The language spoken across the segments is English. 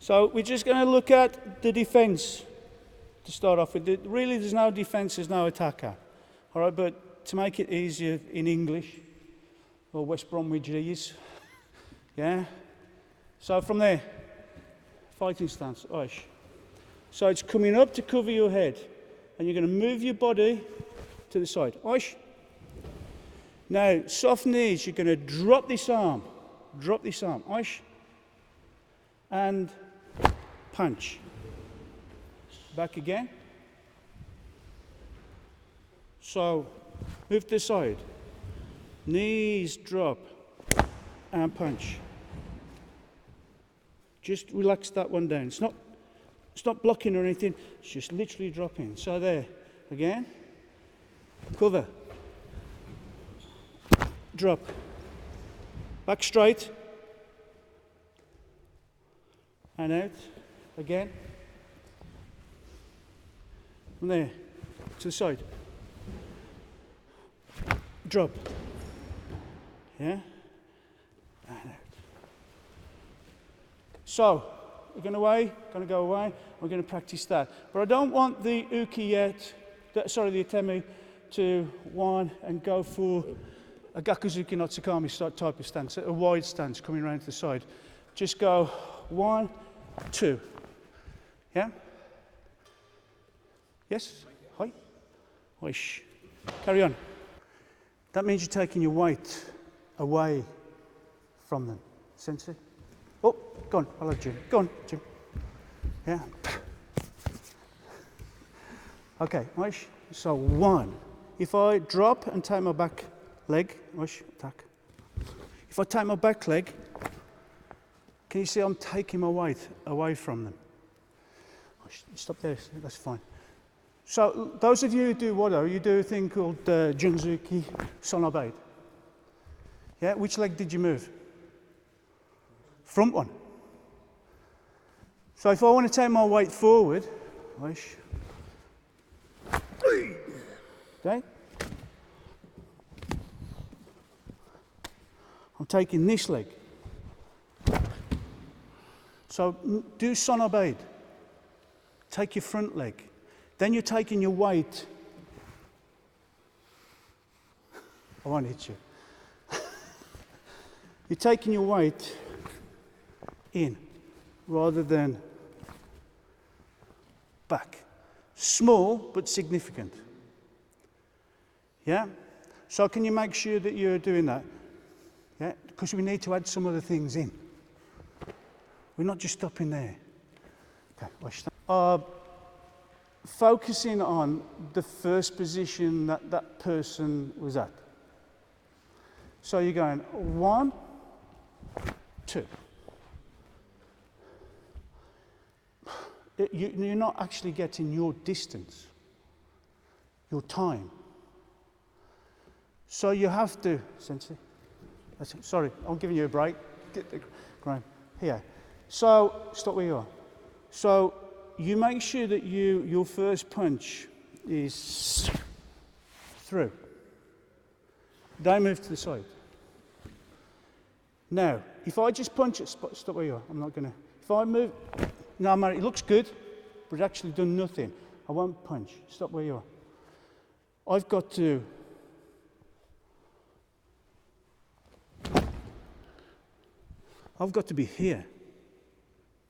So we're just going to look at the defense to start off with. Really, there's no defense, there's no attacker. All right, but to make it easier in English, or West Bromwichese, yeah? So from there, fighting stance, oish. So it's coming up to cover your head, and you're going to move your body to the side, oish. Now, soft knees, you're going to drop this arm, oish, and punch. Back again. So, move to the side. Knees drop and punch. Just relax that one down. It's not blocking or anything. It's just literally dropping. So there, again. Cover. Drop. Back straight. And out. Again. From there, to the side. Drop. Yeah? And out. So, we're going to go away, we're going to practice that. But I don't want the uke yet, the atemi, to whine and go for a gakuzuki no tsukami type of stance, a wide stance coming around to the side. Just go 1, 2. Yeah? Yes? Hi? Oish. Carry on. That means you're taking your weight away from them. Sensei? Oh, go on. Hello, Jim. Go on, Jim. Yeah? Okay, oish. So 1. If I drop and take my back leg, oish, attack. If I take my back leg, can you see I'm taking my weight away from them? Oish, stop there, that's fine. So, those of you who do Wado, you do a thing called Junzuki Sonobaid. Yeah, which leg did you move? Front one. So if I want to take my weight forward, okay, I'm taking this leg. So do Sonobaid. Take your front leg. Then you're taking your weight. I won't hit you. You're taking your weight in rather than back. Small but significant. Yeah? So can you make sure that you're doing that? Yeah? Because we need to add some other things in. We're not just stopping there. Okay, watch that. Focusing on the first position that that person was at. So you're going 1, 2. You're not actually getting your distance, your time. So you have to, Sensei, sorry, I'm giving you a break. Get the ground here. So stop where you are. So you make sure that your first punch is through. Don't move to the side. Now, if I just punch it, stop where you are. I'm not going to. If I move, no, Mary, it looks good, but it's actually done nothing. I won't punch. Stop where you are. I've got to. I've got to be here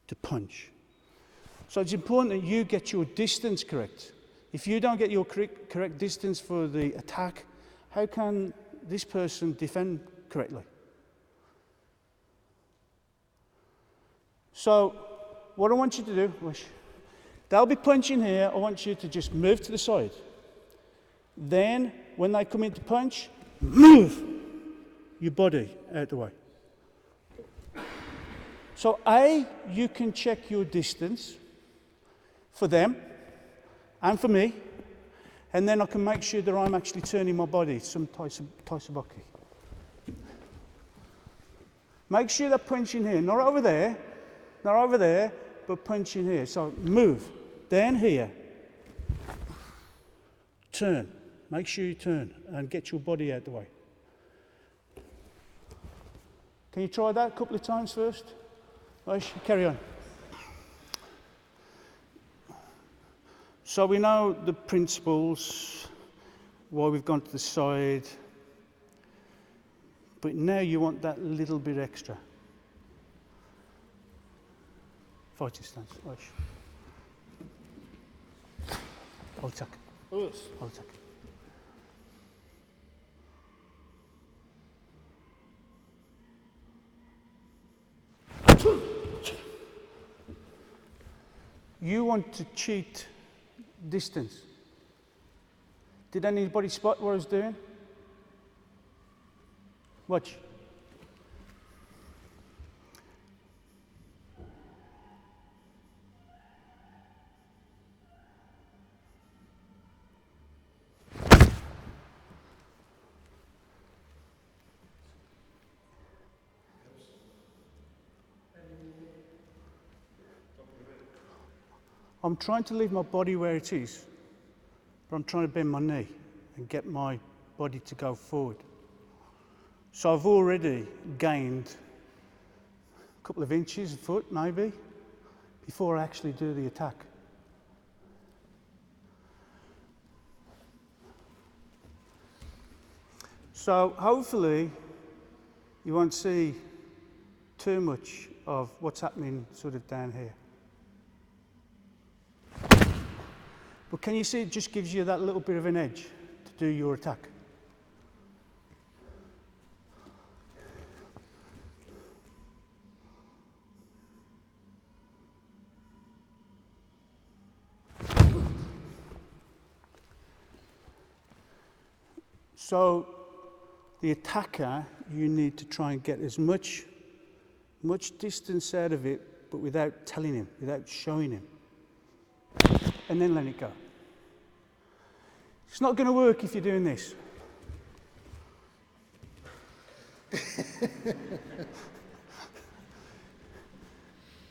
to punch. So it's important that you get your distance correct. If you don't get your correct distance for the attack, how can this person defend correctly? So what I want you to do, they'll be punching here, I want you to just move to the side. Then, when they come in to punch, move your body out the way. So A, you can check your distance for them and for me, and then I can make sure that I'm actually turning my body, some taisabaki. Make sure they're punching here, not over there, but punching here. So move, then here, turn. Make sure you turn and get your body out the way. Can you try that a couple of times first? Right, carry on. So we know the principles, why we've gone to the side, but now you want that little bit extra. Fighting stance, Oish. I'll attack. I'll attack. You want to cheat distance. Did anybody spot what I was doing? Watch. I'm trying to leave my body where it is, but I'm trying to bend my knee and get my body to go forward. So I've already gained a couple of inches, a foot maybe, before I actually do the attack. So hopefully you won't see too much of what's happening sort of down here. But can you see it just gives you that little bit of an edge to do your attack? So the attacker, you need to try and get as much distance out of it, but without telling him, without showing him. And then let it go. It's not going to work if you're doing this.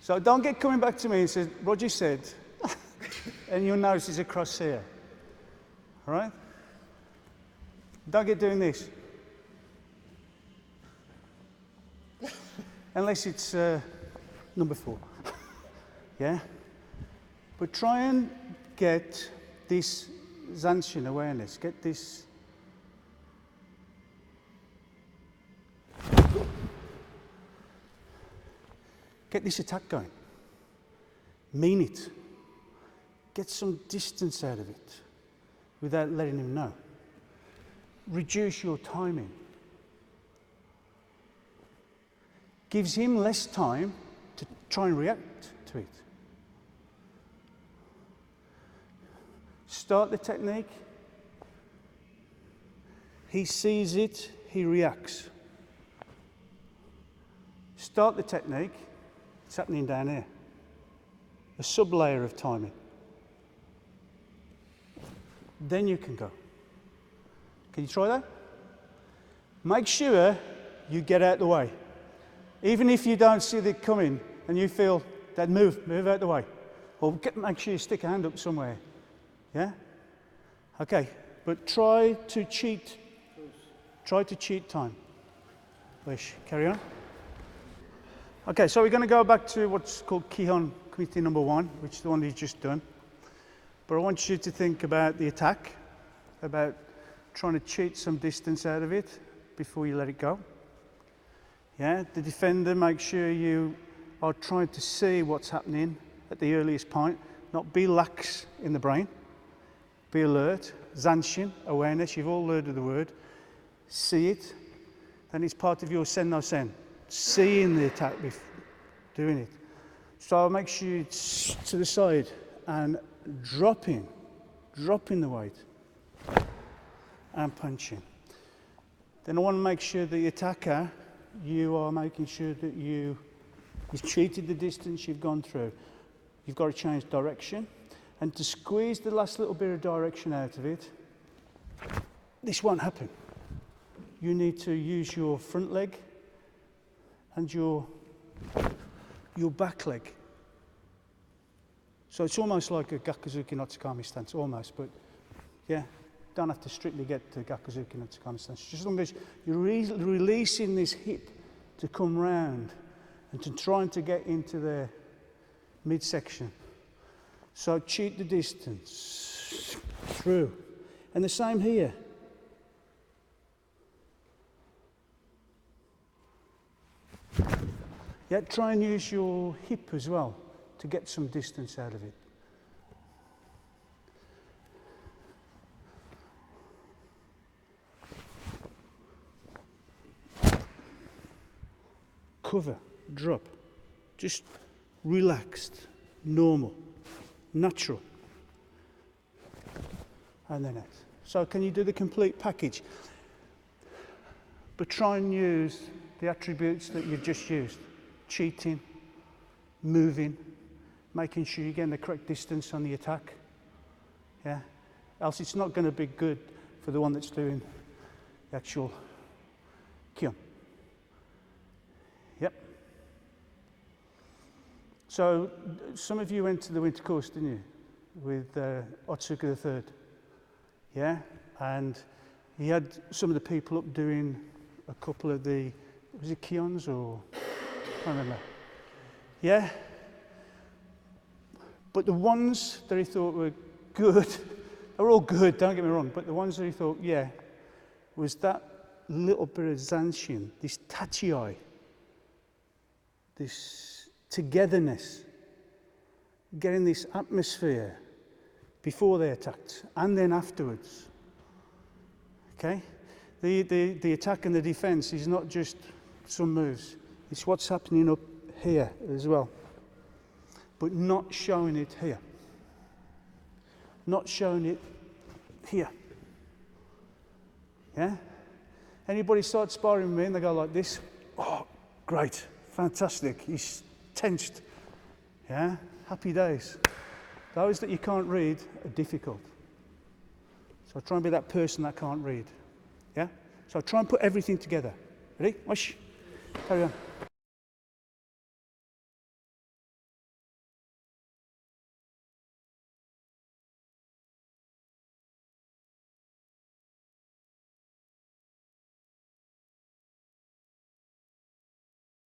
So don't get coming back to me and say, Roger said, and you'll notice it's across here. All right? Don't get doing this. Unless it's number 4. Yeah? But try and get this Zanshin awareness, get this. Get this attack going. Mean it. Get some distance out of it without letting him know. Reduce your timing. Gives him less time to try and react to it. Start the technique. He sees it, he reacts. Start the technique. It's happening down here. A sub-layer of timing. Then you can go. Can you try that? Make sure you get out the way. Even if you don't see it coming and you feel that move out the way. Or make sure you stick a hand up somewhere. Yeah? Okay, but try to cheat. Try to cheat time. Wish, carry on. Okay, so we're going to go back to what's called Kihon Committee number 1, which is the one he's just done. But I want you to think about the attack, about trying to cheat some distance out of it before you let it go. Yeah, the defender, make sure you are trying to see what's happening at the earliest point, not be lax in the brain. Be alert, Zanshin, awareness, you've all heard of the word. See it, then it's part of your sen no sen. Seeing the attack, doing it. So make sure it's to the side and dropping the weight and punching. Then I want to make sure the attacker, you are making sure that you've cheated the distance you've gone through. You've got to change direction. And to squeeze the last little bit of direction out of it, this won't happen. You need to use your front leg and your back leg. So it's almost like a Gakuzuki no Tsukami stance, almost, but yeah, don't have to strictly get to Gakuzuki no Tsukami stance. Just as long as you're releasing this hip to come round and to trying to get into the midsection. So cheat the distance. Through. And the same here. Yeah, try and use your hip as well to get some distance out of it. Cover, drop, just relaxed, normal, natural. And then it. So can you do the complete package? But try and use the attributes that you've just used. Cheating, moving, making sure you're getting the correct distance on the attack. Yeah? Else it's not going to be good for the one that's doing the actual kill. Yep. So some of you went to the winter course, didn't you? With Otsuka III. Yeah? And he had some of the people up doing a couple of the, was it Kions or? I can't remember. Yeah? But the ones that he thought were good, they were all good, don't get me wrong, but the ones that he thought, yeah, was that little bit of Zanshin, this tachi, this togetherness, getting this atmosphere before they attacked and then afterwards. Okay? The attack and the defense is not just some moves. It's what's happening up here as well. But not showing it here. Not showing it here. Yeah? Anybody start sparring with me and they go like this? Oh, great, fantastic, he's tensed. Yeah? Happy days. Those that you can't read are difficult. So try and be that person that can't read. Yeah? So try and put everything together. Ready? Whoosh. Carry on.